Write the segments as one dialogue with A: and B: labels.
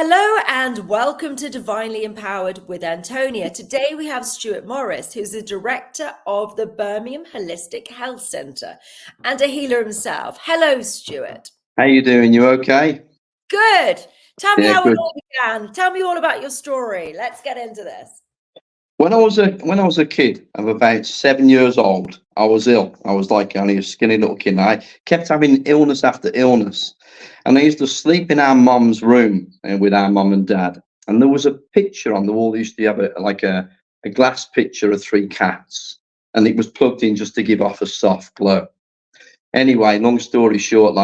A: Hello and welcome to Divinely Empowered with Antonia. Today we have Stuart Morris, who's the director of the Birmingham Holistic Health Centre and a healer himself. Hello, Stuart.
B: How you doing? You okay?
A: Good. Tell me how
B: good.
A: it all began. Tell me all about your story. Let's get into this.
B: When I was a kid of about 7 years old, I was ill. I was like only a skinny little kid. I kept having illness after illness, and I used to sleep in our mum's room with our mum and dad. And there was a picture on the wall. They used to have a glass picture of three cats, and it was plugged in just to give off a soft glow. Anyway, long story short,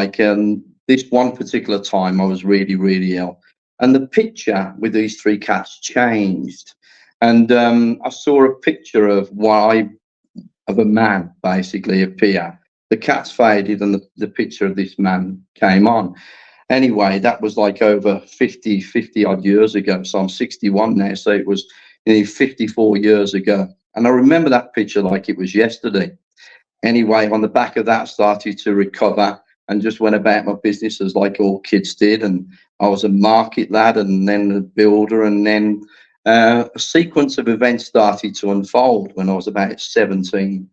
B: this one particular time, I was really, really ill, and the picture with these three cats changed. And I saw a picture of a man basically appear. The cats faded and the picture of this man came on. Anyway, that was like over 50 odd years ago. So I'm 61 now. So it was 54 years ago. And I remember that picture like it was yesterday. Anyway, on the back of that, started to recover and just went about my business as like all kids did. And I was a market lad and then a builder, and then a sequence of events started to unfold when I was about 17.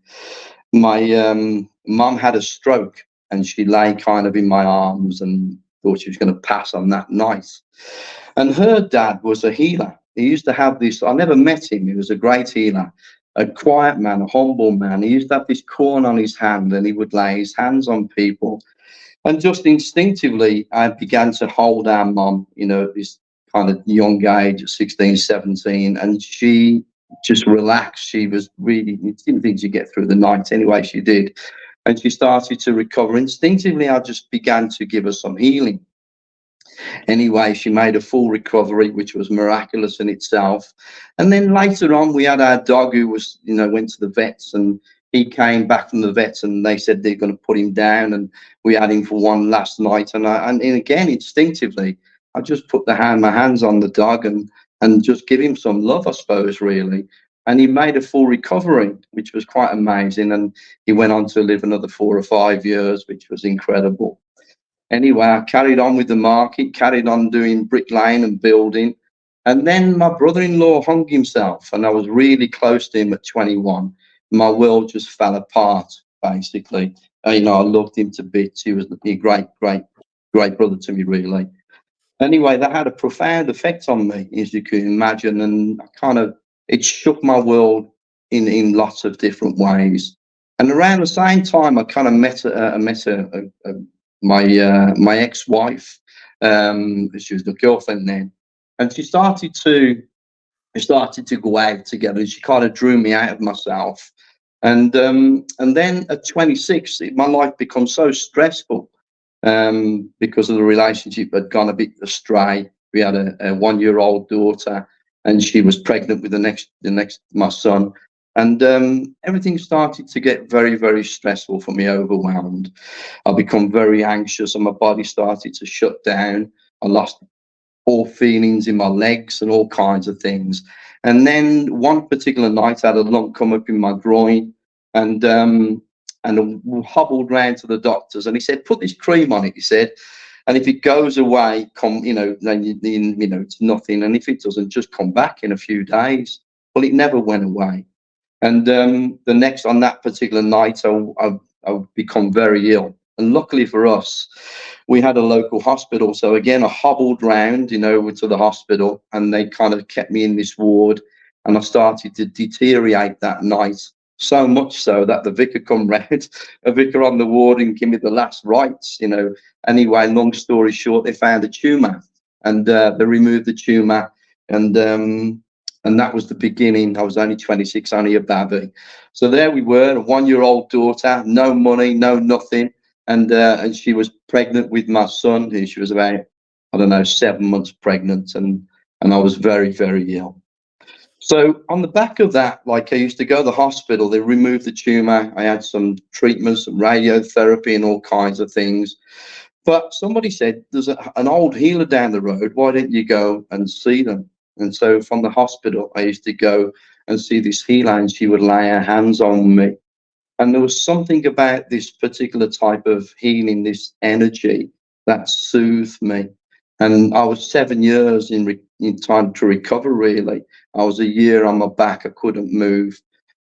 B: My mum had a stroke and she lay kind of in my arms and thought she was going to pass on that night. And her dad was a healer. He used to have this, I never met him, he was a great healer, a quiet man, a humble man. He used to have this corn on his hand and he would lay his hands on people. And just instinctively, I began to hold our mum, this kind of young age at 16, 17, and she just relaxed. She was really, didn't think she'd get through the night. Anyway, she did. And she started to recover. Instinctively, I just began to give her some healing. Anyway, she made a full recovery, which was miraculous in itself. And then later on, we had our dog who was, went to the vets, and he came back from the vets and they said they're going to put him down. And we had him for one last night. And again, instinctively, I just put my hands on the dog and just give him some love, I suppose, really. And he made a full recovery, which was quite amazing. And he went on to live another 4 or 5 years, which was incredible. Anyway, I carried on with the market, carried on doing bricklaying and building. And then my brother-in-law hung himself, and I was really close to him at 21. My world just fell apart, basically. I loved him to bits. He was a great brother to me, really. Anyway, that had a profound effect on me, as you can imagine, and it shook my world in lots of different ways. And around the same time, I kind of met my ex-wife. She was the girlfriend then, and she started to go out together, and she kind of drew me out of myself. And then at 26, my life becomes so stressful. Because of the relationship had gone a bit astray. We had a 1-year-old daughter, and she was pregnant with my son, and everything started to get very, very stressful for me, overwhelmed. I become very anxious, and my body started to shut down. I lost all feelings in my legs and all kinds of things. And then one particular night, I had a lump come up in my groin, and hobbled round to the doctors, and he said, "Put this cream on it," he said, "and if it goes away, then it's nothing, and if it doesn't, just come back in a few days." Well, it never went away. And the next, on that particular night, I become very ill. And luckily for us, we had a local hospital. So again, I hobbled round, to the hospital, and they kind of kept me in this ward, and I started to deteriorate that night. So much so that the vicar come round, a vicar on the ward, and give me the last rites, Anyway, long story short, they found a tumour, and they removed the tumour, and that was the beginning. I was only 26, only a baby. So there we were, a 1-year-old daughter, no money, no nothing, and she was pregnant with my son. She was about, 7 months pregnant, and I was very, very ill. So on the back of that, I used to go to the hospital, they removed the tumour, I had some treatments, some radiotherapy and all kinds of things. But somebody said, "There's an old healer down the road, why don't you go and see them?" And so from the hospital, I used to go and see this healer, and she would lay her hands on me. And there was something about this particular type of healing, this energy, that soothed me. And I was 7 years in time to recover, really. I was a year on my back. I couldn't move.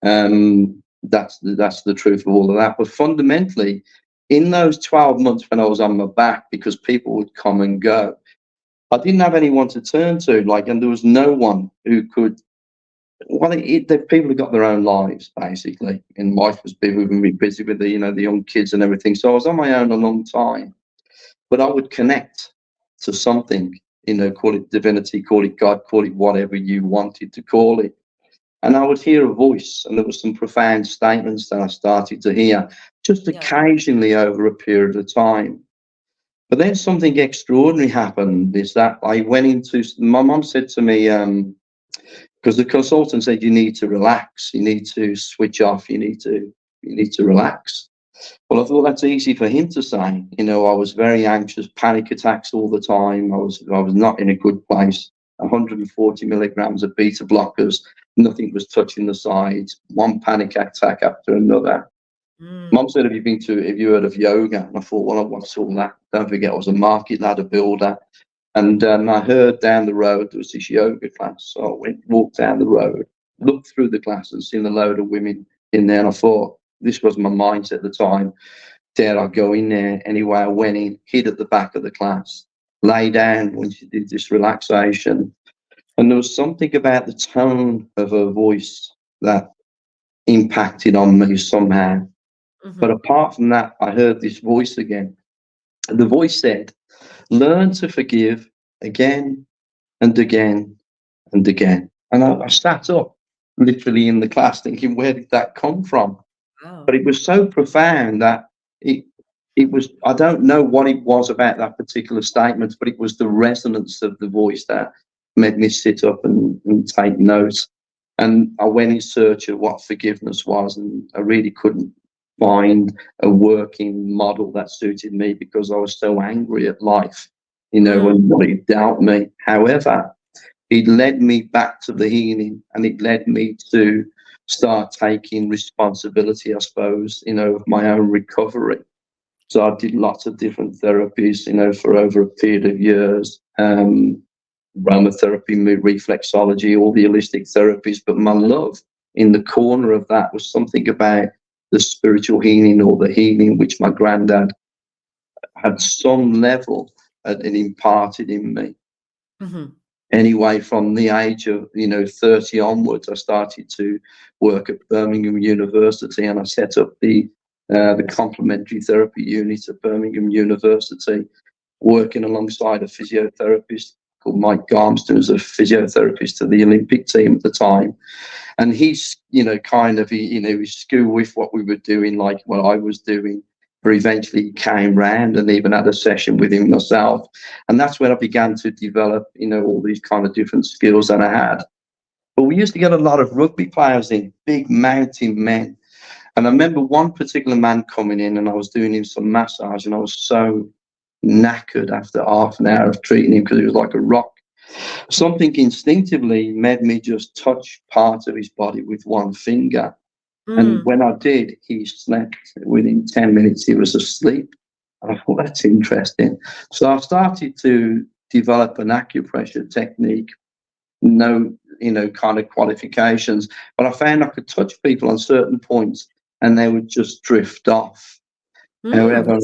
B: That's the truth of all of that. But fundamentally, in those 12 months when I was on my back, because people would come and go, I didn't have anyone to turn to, and there was no one who could. Well, the people have got their own lives, basically, and life was busy with the young kids and everything. So I was on my own a long time, but I would connect to something, call it divinity, call it God, call it whatever you wanted to call it. And I would hear a voice, and there were some profound statements that I started to hear just
A: Yeah.
B: occasionally over a period of time. But then something extraordinary happened, is that I went into, my mum said to me, because the consultant said, you need to relax, you need to switch off, you need to relax. Well, I thought that's easy for him to say. I was very anxious, panic attacks all the time. I was not in a good place. 140 milligrams of beta blockers, nothing was touching the sides. One panic attack after another. Mum said, have you heard of yoga? And I thought, well, what's all that? Don't forget, I was a market ladder builder. And I heard down the road there was this yoga class. So I walked down the road, looked through the class and seen a load of women in there. And I thought, this was my mindset at the time. Dare I go in there? Anyway, I went in, hid at the back of the class, lay down when she did this relaxation. And there was something about the tone of her voice that impacted on me somehow. But apart from that, I heard this voice again. And the voice said, learn to forgive again and again and again. And I sat up literally in the class thinking, where did that come from?
A: Wow.
B: But it was so profound that it was, I don't know what it was about that particular statement, but it was the resonance of the voice that made me sit up and take notes. And I went in search of what forgiveness was, and I really couldn't find a working model that suited me because I was so angry at life, and what it dealt me. However, it led me back to the healing, and it led me to start taking responsibility, I suppose, of my own recovery. So I did lots of different therapies, for over a period of years. Aromatherapy, reflexology, all the holistic therapies. But my love in the corner of that was something about the spiritual healing, or the healing which my granddad had some level and imparted in me. Anyway, from the age of 30 onwards, I started to work at Birmingham University, and I set up the complementary therapy unit at Birmingham University, working alongside a physiotherapist called Mike Garmston, who was a physiotherapist to the Olympic team at the time. And he's, he was school with what we were doing, like what I was doing. But eventually he came round and even had a session with him myself. And that's when I began to develop, all these kind of different skills that I had. But we used to get a lot of rugby players in, big mountain men. And I remember one particular man coming in, and I was doing him some massage, and I was so knackered after half an hour of treating him because he was like a rock. Something instinctively made me just touch part of his body with one finger. And when I did, he slept. Within 10 minutes, he was asleep. And I thought, that's interesting. So I started to develop an acupressure technique, no, kind of qualifications. But I found I could touch people on certain points and they would just drift off. However,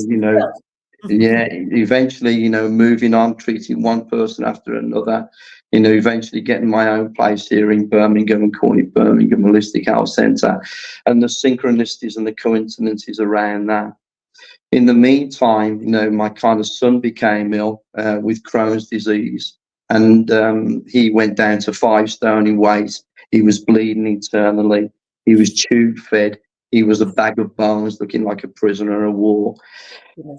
B: yeah, eventually, moving on, treating one person after another, eventually getting my own place here in Birmingham and calling it Birmingham Holistic Health Centre, and the synchronicities and the coincidences around that. In the meantime, my kind of son became ill with Crohn's disease, and he went down to 5 stone in weight. He was bleeding internally. He was tube fed. He was a bag of bones, looking like a prisoner of war.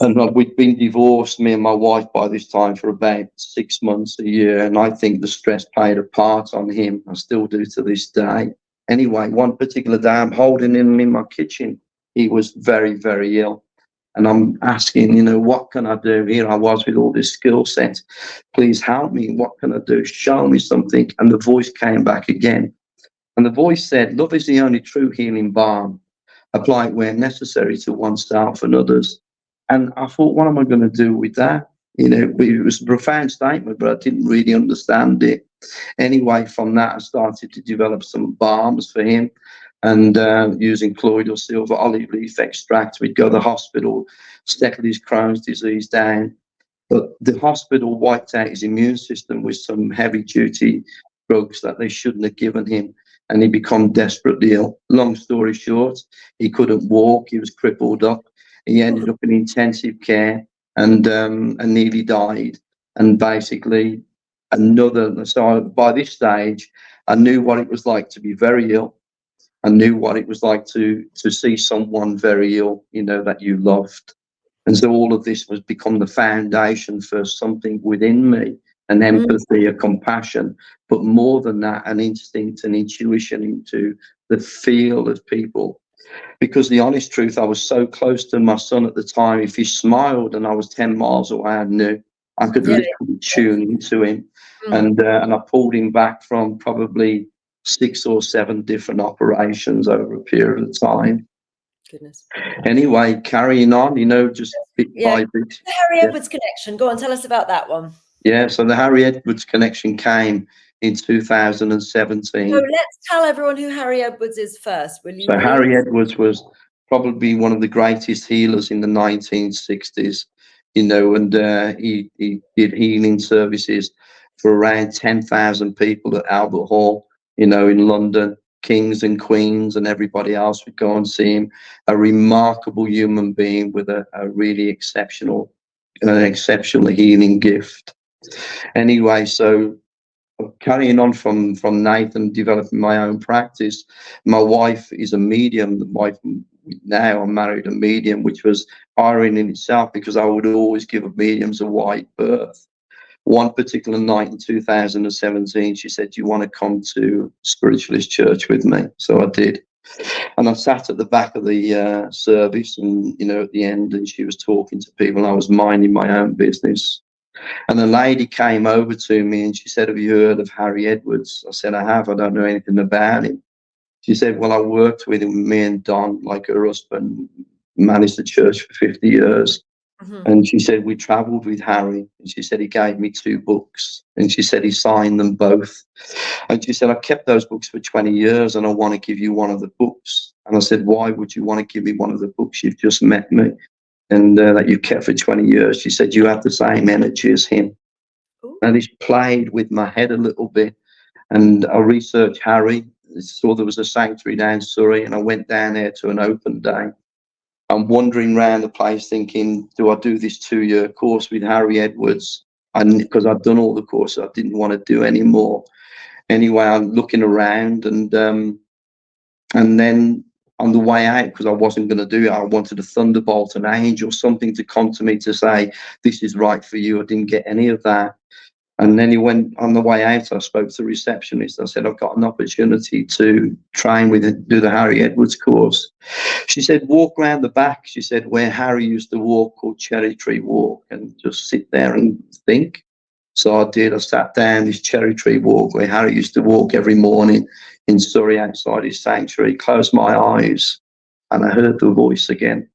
B: And we'd been divorced, me and my wife, by this time for about 6 months, a year. And I think the stress played a part on him. I still do to this day. Anyway, one particular day, I'm holding him in my kitchen. He was very, very ill. And I'm asking, what can I do? Here I was with all this skill set. Please help me. What can I do? Show me something. And the voice came back again. And the voice said, love is the only true healing balm. Apply it where necessary to oneself and others. And I thought, what am I going to do with that? You know, it was a profound statement, but I didn't really understand it. Anyway, from that, I started to develop some balms for him, and using colloidal silver olive leaf extract. We'd go to the hospital, settle his Crohn's disease down. But the hospital wiped out his immune system with some heavy duty drugs that they shouldn't have given him. And he became desperately ill. Long story short, he couldn't walk. He was crippled up. He ended up in intensive care and nearly died. And basically, so by this stage, I knew what it was like to be very ill. I knew what it was like to see someone very ill, you know, that you loved. And so all of this was become the foundation for something within me, an empathy, a compassion, but more than that, an instinct and intuition into the feel of people. Because the honest truth, I was so close to my son at the time. If he smiled and I was 10 miles away, I knew I could literally tune into him. And I pulled him back from probably 6 or 7 different operations over a period of time.
A: Goodness.
B: Anyway, carrying on, you know, just bit by bit.
A: The Harry Edwards connection. Go on, tell us about that one.
B: Yeah, so the Harry Edwards connection came in 2017.
A: So let's tell everyone who Harry Edwards is first, will you?
B: So Harry Edwards was probably one of the greatest healers in the 1960s, you know, and he did healing services for around 10,000 people at Albert Hall, you know, in London. Kings and queens and everybody else would go and see him. A remarkable human being with a really exceptional healing gift. Anyway, so carrying on from Nathan, developing my own practice. My wife is a medium. Now I'm married a medium, which was irony in itself because I would always give mediums a wide berth. One particular night in 2017, she said, "Do you want to come to Spiritualist Church with me?" So I did. And I sat at the back of the service and, you know, at the end, and she was talking to people and I was minding my own business. And a lady came over to me and she said, "Have you heard of Harry Edwards?" I said, "I have. I don't know anything about him." She said, "Well, I worked with him, me and Don, like her husband, managed the church for 50 years. And she said, we travelled with Harry." And she said, "He gave me 2 books." And she said, "He signed them both." And she said, "I kept those books for 20 years and I want to give you one of the books." And I said, "Why would you want to give me one of the books? You've just met me and that you've kept for 20 years. She said, "You have the same energy as him." Ooh. And this played with my head a little bit. And I researched Harry, saw there was a sanctuary down in Surrey, and I went down there to an open day. I'm wandering around the place thinking, do I do this 2-year course with Harry Edwards? And because I'd done all the courses, I didn't want to do any more. Anyway, I'm looking around and then on the way out, because I wasn't going to do it, I wanted a thunderbolt, an angel, something to come to me to say, "This is right for you." I didn't get any of that. And then he went on the way out. I spoke to the receptionist. I said, "I've got an opportunity to train do the Harry Edwards course." She said, "Walk around the back," she said, "where Harry used to walk, called Cherry Tree Walk, and just sit there and think." So I did. I sat down this Cherry Tree Walk where Harry used to walk every morning in Surrey outside his sanctuary, closed my eyes, and I heard the voice again.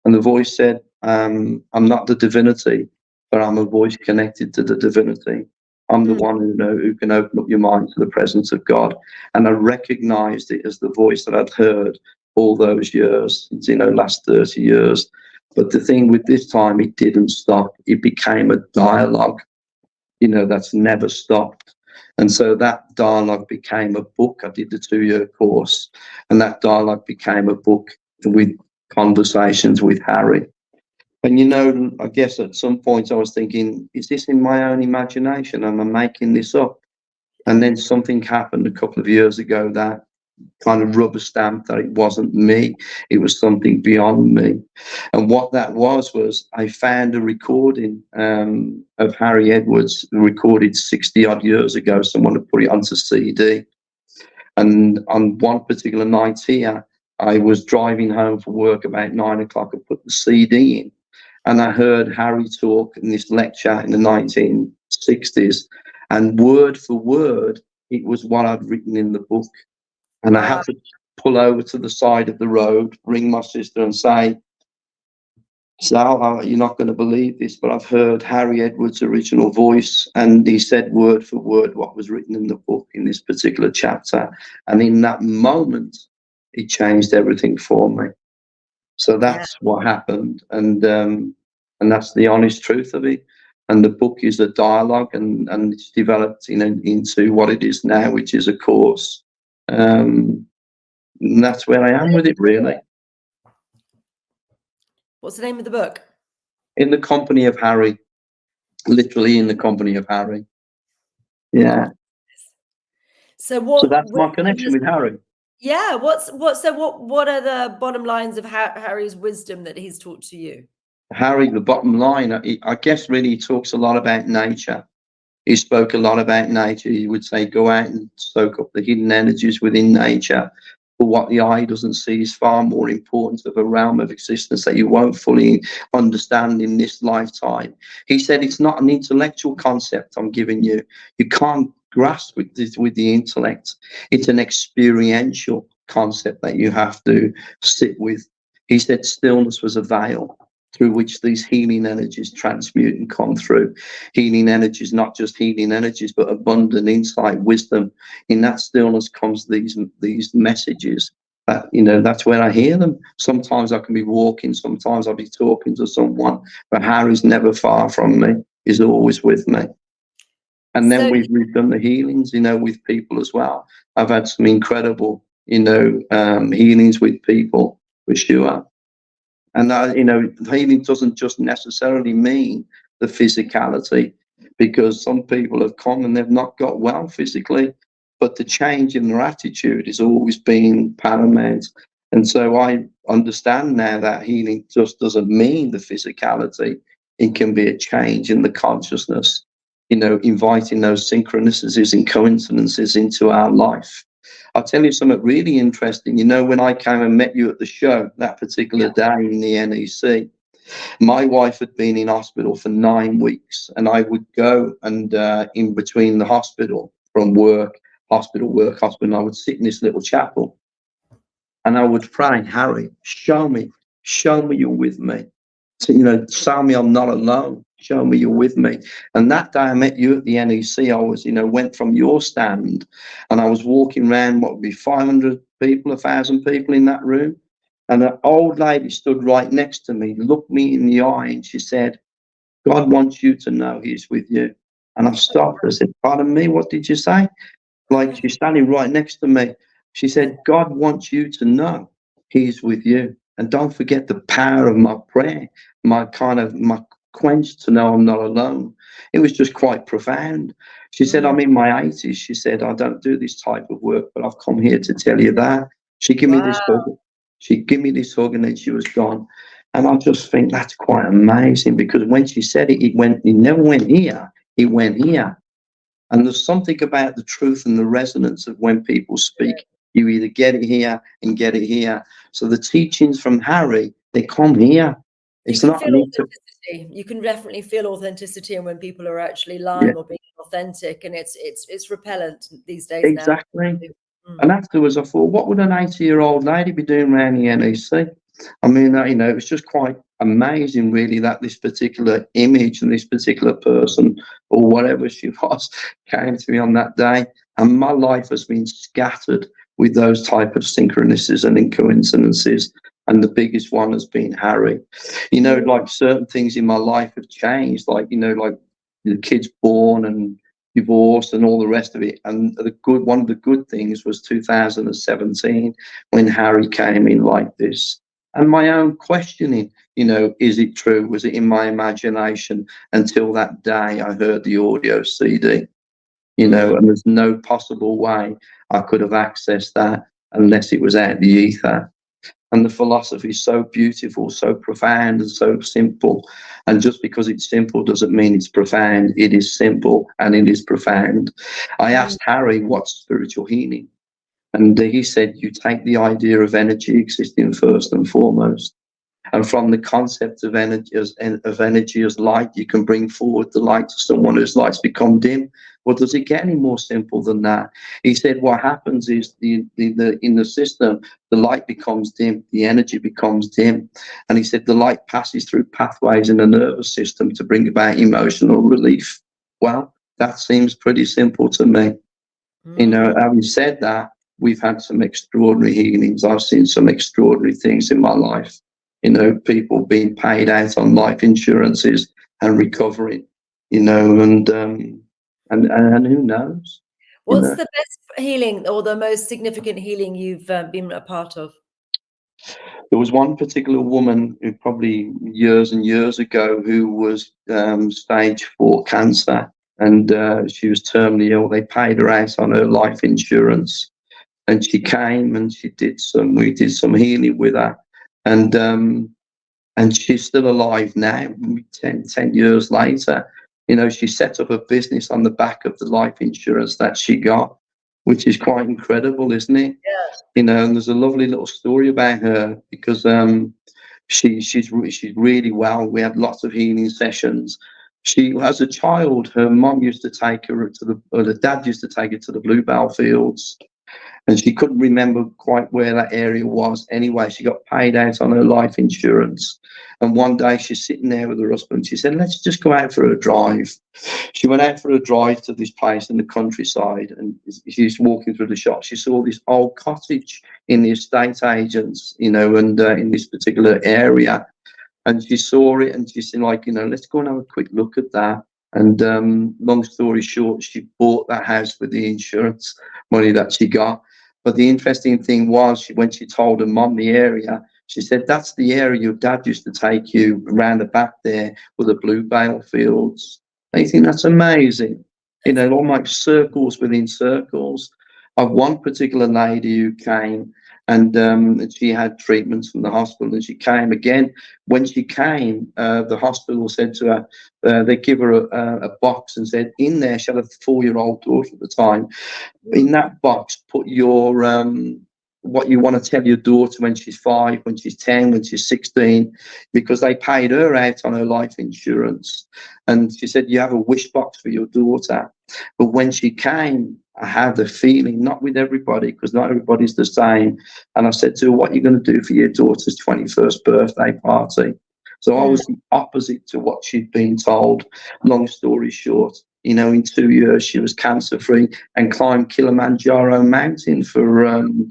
B: And the voice said, "I'm not the divinity, but I'm a voice connected to the divinity. I'm the one who can open up your mind to the presence of God." And I recognized it as the voice that I'd heard all those years, you know, last 30 years. But the thing with this time, it didn't stop. It became a dialogue, you know, that's never stopped. And so that dialogue became a book. I did the 2-year course, and that dialogue became a book with conversations with Harry. And, you know, I guess at some point I was thinking, is this in my own imagination? Am I making this up? And then something happened a couple of years ago that kind of rubber stamped that it wasn't me. It was something beyond me. And what that was I found a recording of Harry Edwards recorded 60 odd years ago. Someone had put it onto CD. And on one particular night here, I was driving home from work about 9 o'clock. I put the CD in. And I heard Harry talk in this lecture in the 1960s, and word for word, it was what I'd written in the book. And I had to pull over to the side of the road, ring my sister and say, So you're not going to believe this, but I've heard Harry Edwards' original voice, and he said word for word what was written in the book in this particular chapter. And in that moment, it changed everything for me. So
A: Yeah.
B: that's what happened, and that's the honest truth of it. And the book is a dialogue, and it's developed into what it is now, which is a course. And that's where I am with it, really.
A: What's the name of the book?
B: In the company of Harry, literally in the company of Harry. Yeah.
A: So what?
B: So that's my connection with Harry.
A: Yeah. What are the bottom lines of Harry's wisdom that he's taught to you?
B: Harry, the bottom line, I guess, really, he talks a lot about nature. He spoke a lot about nature. He would say, go out and soak up the hidden energies within nature. But what the eye doesn't see is far more important of a realm of existence that you won't fully understand in this lifetime. He said, it's not an intellectual concept I'm giving you. You can't grasp with the intellect. It's an experiential concept that you have to sit with. He said stillness was a veil through which these healing energies transmute and come through. Healing energies, not just healing energies, but abundant insight, wisdom. In that stillness comes these messages. That's where I hear them. Sometimes I can be walking, sometimes I'll be talking to someone, but Harry's never far from me. He's always with me. And then we've done the healings, with people as well. I've had some incredible, healings with people, for sure. And healing doesn't just necessarily mean the physicality, because some people have come and they've not got well physically, but the change in their attitude has always been paramount. And so I understand now that healing just doesn't mean the physicality. It can be a change in the consciousness, inviting those synchronicities and coincidences into our life. I'll tell you something really interesting. When I came and met you at the show that particular day in the NEC, my wife had been in hospital for 9 weeks, and I would go and in between the hospital, from work, hospital, I would sit in this little chapel and I would pray, Harry, show me you're with me. So, show me I'm not alone. Show me you're with me. And that day I met you at the NEC, I was, went from your stand and I was walking around, what would be 500 people, 1,000 people in that room. And an old lady stood right next to me, looked me in the eye, and she said, God wants you to know he's with you. And I stopped. I said, pardon me, what did you say? Like, she's standing right next to me. She said, God wants you to know he's with you. And don't forget the power of my prayer, my quench to know I'm not alone. It was just quite profound. She said, I'm in my 80s. She said, I don't do this type of work, but I've come here to tell you that. She gave me this hug. She gave me this hug, and then she was gone. And I just think that's quite amazing, because when she said it, it never went here. It went here. And there's something about the truth and the resonance of when people speak. You either get it here and get it here. So the teachings from Harry, they come here. It's
A: you can
B: not
A: feel authenticity. You can definitely feel authenticity, and when people are actually lying or being authentic, and it's repellent these days.
B: Exactly. Now. And afterwards, I thought, what would an 80-year-old lady be doing around the NEC? I mean, it was just quite amazing, really, that this particular image and this particular person, or whatever she was, came to me on that day. And my life has been scattered with those type of synchronicities and coincidences. And the biggest one has been Harry. Like certain things in my life have changed, like the kids born and divorced and all the rest of it. And one of the good things was 2017 when Harry came in like this. And my own questioning, is it true? Was it in my imagination? Until that day I heard the audio CD, and there's no possible way I could have accessed that unless it was out the ether. And the philosophy is so beautiful, so profound, and so simple. And just because it's simple doesn't mean it's profound. It is simple and it is profound. I asked Harry, what's spiritual healing? And he said, you take the idea of energy existing first and foremost, And from the concept of energy as light, you can bring forward the light to someone whose lights become dim. Well, does it get any more simple than that? He said what happens is in the system, the light becomes dim, the energy becomes dim. And he said the light passes through pathways in the nervous system to bring about emotional relief. Well, that seems pretty simple to me. Having said that, we've had some extraordinary healings. I've seen some extraordinary things in my life. People being paid out on life insurances and recovering. And who knows?
A: What's the best healing or the most significant healing you've been a part of?
B: There was one particular woman who probably years and years ago who was stage 4 cancer, and she was terminally ill. They paid her out on her life insurance, and she came and we did some healing with her, and she's still alive now, 10 years later. She set up a business on the back of the life insurance that she got, which is quite incredible, isn't it?
A: Yeah.
B: And there's a lovely little story about her, because she's really well. We had lots of healing sessions. She, as a child, her mom used to take her the dad used to take her to the bluebell fields, and she couldn't remember quite where that area was. Anyway, she got paid out on her life insurance. And one day she's sitting there with her husband. She said, let's just go out for a drive. She went out for a drive to this place in the countryside, and she's walking through the shop. She saw this old cottage in the estate agents, and in this particular area. And she saw it, and she said, let's go and have a quick look at that. And long story short, she bought that house with the insurance money that she got. But the interesting thing was, when she told her mum the area, she said, that's the area your dad used to take you around the back there with the bluebell fields. And you think that's amazing. Almost circles within circles. Of one particular lady who came, and she had treatments from the hospital, and she came again. When she came, the hospital said to her, they give her a box and said, in there, she had a 4-year-old daughter at the time. In that box, put your what you want to tell your daughter when she's 5, when she's 10, when she's 16, because they paid her out on her life insurance. And she said, you have a wish box for your daughter. But when she came, I had the feeling, not with everybody, because not everybody's the same. And I said to her, what are you going to do for your daughter's 21st birthday party? So I was the opposite to what she'd been told. Long story short, in 2 years, she was cancer-free and climbed Kilimanjaro mountain for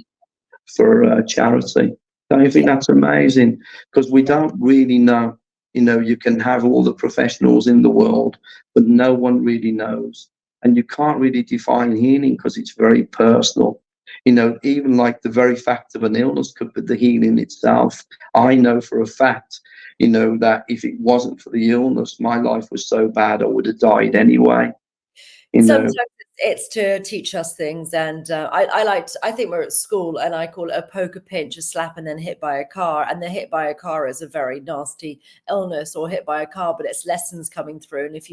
B: charity. Don't you think that's amazing? Because we don't really know. You can have all the professionals in the world, but no one really knows. And you can't really define healing because it's very personal. Even like the very fact of an illness could be the healing itself. I know for a fact, that if it wasn't for the illness, my life was so bad I would have died anyway.
A: Sometimes it's to teach us things, and I think we're at school, and I call it a poker pinch, a slap, and then hit by a car. And the hit by a car is a very nasty illness, or hit by a car, but it's lessons coming through. And if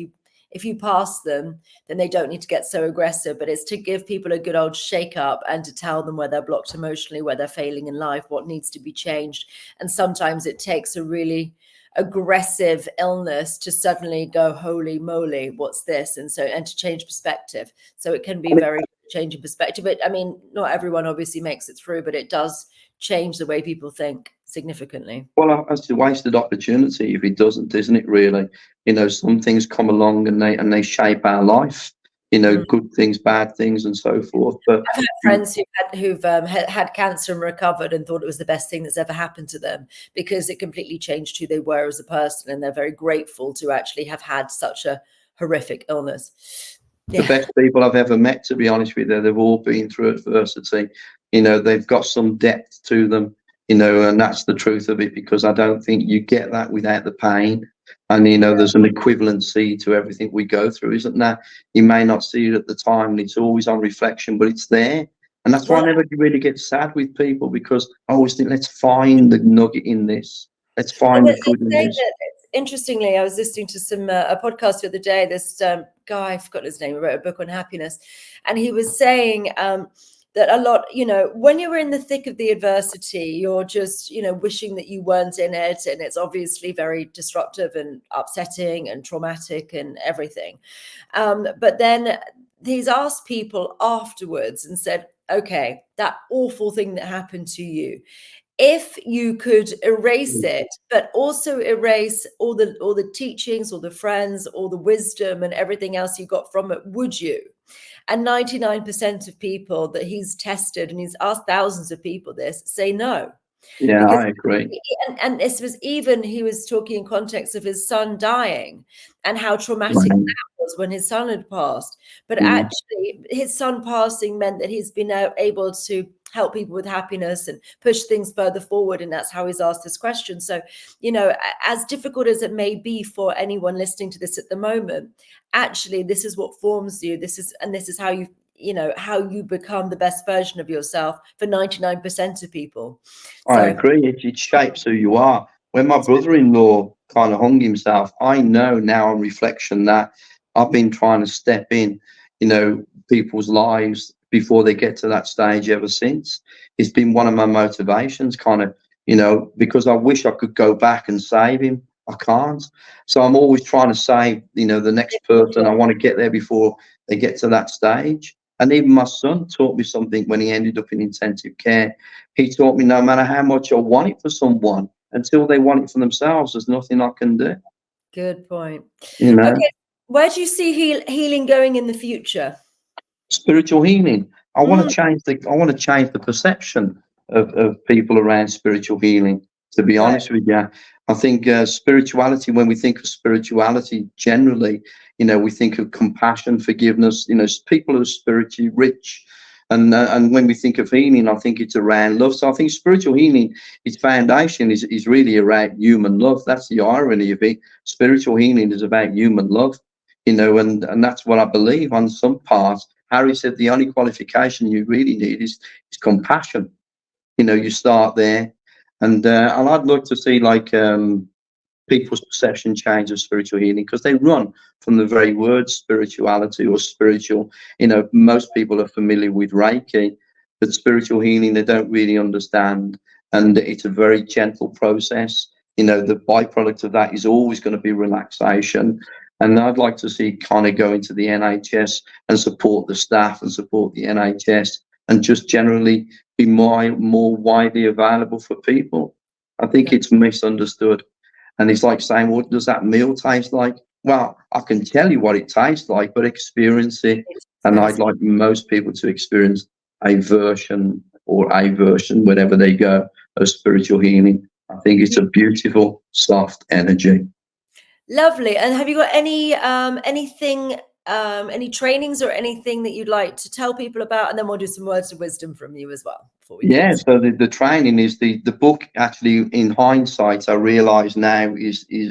A: you pass them, then they don't need to get so aggressive, but it's to give people a good old shake up and to tell them where they're blocked emotionally, where they're failing in life, what needs to be changed. And sometimes it takes a really aggressive illness to suddenly go, holy moly, what's this? And to change perspective. So it can be very changing perspective. But I mean, not everyone obviously makes it through, but it does change the way people think significantly.
B: Well, that's a wasted opportunity if it doesn't, isn't it, really? Some things come along and they shape our life, good things, bad things, and so forth. But
A: I've had friends who've had cancer and recovered and thought it was the best thing that's ever happened to them, because it completely changed who they were as a person, and they're very grateful to actually have had such a horrific illness.
B: The best people I've ever met, to be honest with you, they've all been through adversity. They've got some depth to them, and that's the truth of it, because I don't think you get that without the pain. And, there's an equivalency to everything we go through, isn't there? You may not see it at the time, and it's always on reflection, but it's there. And that's why I never really get sad with people, because I always think, let's find the nugget in this. Let's find the good in this.
A: Interestingly, I was listening to a podcast the other day. This guy, I forgot his name, he wrote a book on happiness, and he was saying that a lot, when you're in the thick of the adversity, you're just, wishing that you weren't in it. And it's obviously very disruptive and upsetting and traumatic and everything. But then he's asked people afterwards and said, okay, that awful thing that happened to you, if you could erase it, but also erase all the teachings, all the friends, all the wisdom and everything else you got from it, would you? And 99% of people that he's tested, and he's asked thousands of people this, say no.
B: Yeah,
A: Because
B: I agree.
A: and this was, even he was talking in context of his son dying and how traumatic
B: Right.
A: that was when his son had passed. But
B: Mm.
A: actually, his son passing meant that he's been able to help people with happiness and push things further forward. And that's how he's asked this question. So, as difficult as it may be for anyone listening to this at the moment, actually, this is what forms you. This is how how you become the best version of yourself for 99% of people.
B: I
A: So
B: agree. It shapes who you are. When my brother-in-law kind of hung himself, I know now on reflection that I've been trying to step in, people's lives before they get to that stage ever since. It's been one of my motivations, kind of, because I wish I could go back and save him. I can't. So I'm always trying to save, the next person. I want to get there before they get to that stage. And even my son taught me something when he ended up in intensive care. He taught me no matter how much I want it for someone, until they want it for themselves, there's nothing I can do.
A: good point.
B: You know,
A: Okay, where do you see healing going in the future?
B: spiritual healing. I want
A: Mm,
B: to change the perception of people around spiritual healing. To be
A: right.
B: honest with you, I think spirituality. When we think of spirituality, generally, we think of compassion, forgiveness. People who are spiritually rich. And when we think of healing, I think it's around love. So I think spiritual healing, its foundation is really around human love. That's the irony of it. Spiritual healing is about human love, and that's what I believe on some parts. Harry said the only qualification you really need is compassion. You start there, and I'd love to see like people's perception change of spiritual healing, because they run from the very word spirituality or spiritual. Most people are familiar with Reiki, but spiritual healing they don't really understand, and it's a very gentle process. The byproduct of that is always going to be relaxation. And I'd like to see kind of go into the NHS and support the staff and support the NHS, and just generally be more widely available for people. I think it's misunderstood. And it's like saying, what does that meal taste like? Well, I can tell you what it tastes like, but experience it. And I'd like most people to experience a version or wherever they go, of spiritual healing. I think it's a beautiful, soft energy.
A: Lovely. And have you got any any trainings or anything that you'd like to tell people about? And then we'll do some words of wisdom from you as well before we
B: Yeah,
A: close.
B: so the training is the book. Actually, in hindsight, I realise now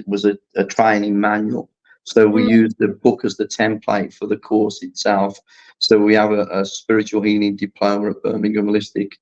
B: was a training manual. So we
A: Mm,
B: use the book as the template for the course itself. So we have a spiritual healing diploma at Birmingham Holistic,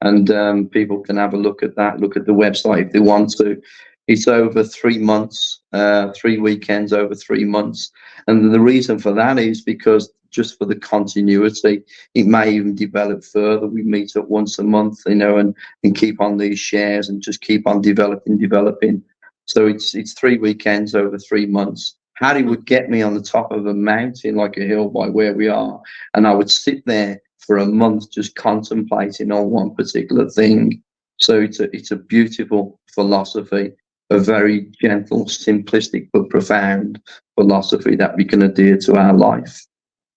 B: and people can have a look at that. Look at the website if they want to. It's over 3 months, 3 weekends over 3 months, and the reason for that is because just for the continuity. It may even develop further. We meet up once a month, and keep on these shares and just keep on developing. So it's 3 weekends over 3 months. Harry would get me on the top of a mountain, like a hill by where we are, and I would sit there for a month just contemplating on one particular thing. So it's a beautiful philosophy, a very gentle, simplistic but profound philosophy that we can adhere to our life.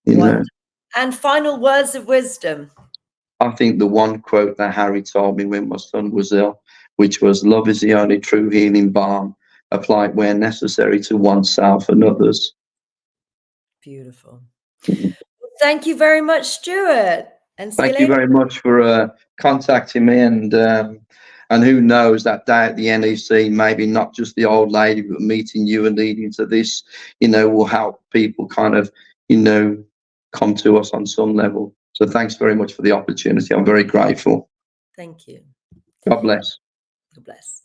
A: wonderful. And final words of wisdom.
B: I think the one quote that Harry told me when my son was ill, which was, "Love is the only true healing balm. Apply it where necessary to oneself and others."
A: Beautiful. Thank you very much, Stuart. And see you
B: Thank you
A: later.
B: very much for contacting me, and who knows, that day at the NEC, maybe not just the old lady, but meeting you and leading to this, will help people kind of, come to us on some level. So thanks very much for the opportunity. I'm very grateful.
A: Thank you.
B: God bless.
A: God bless.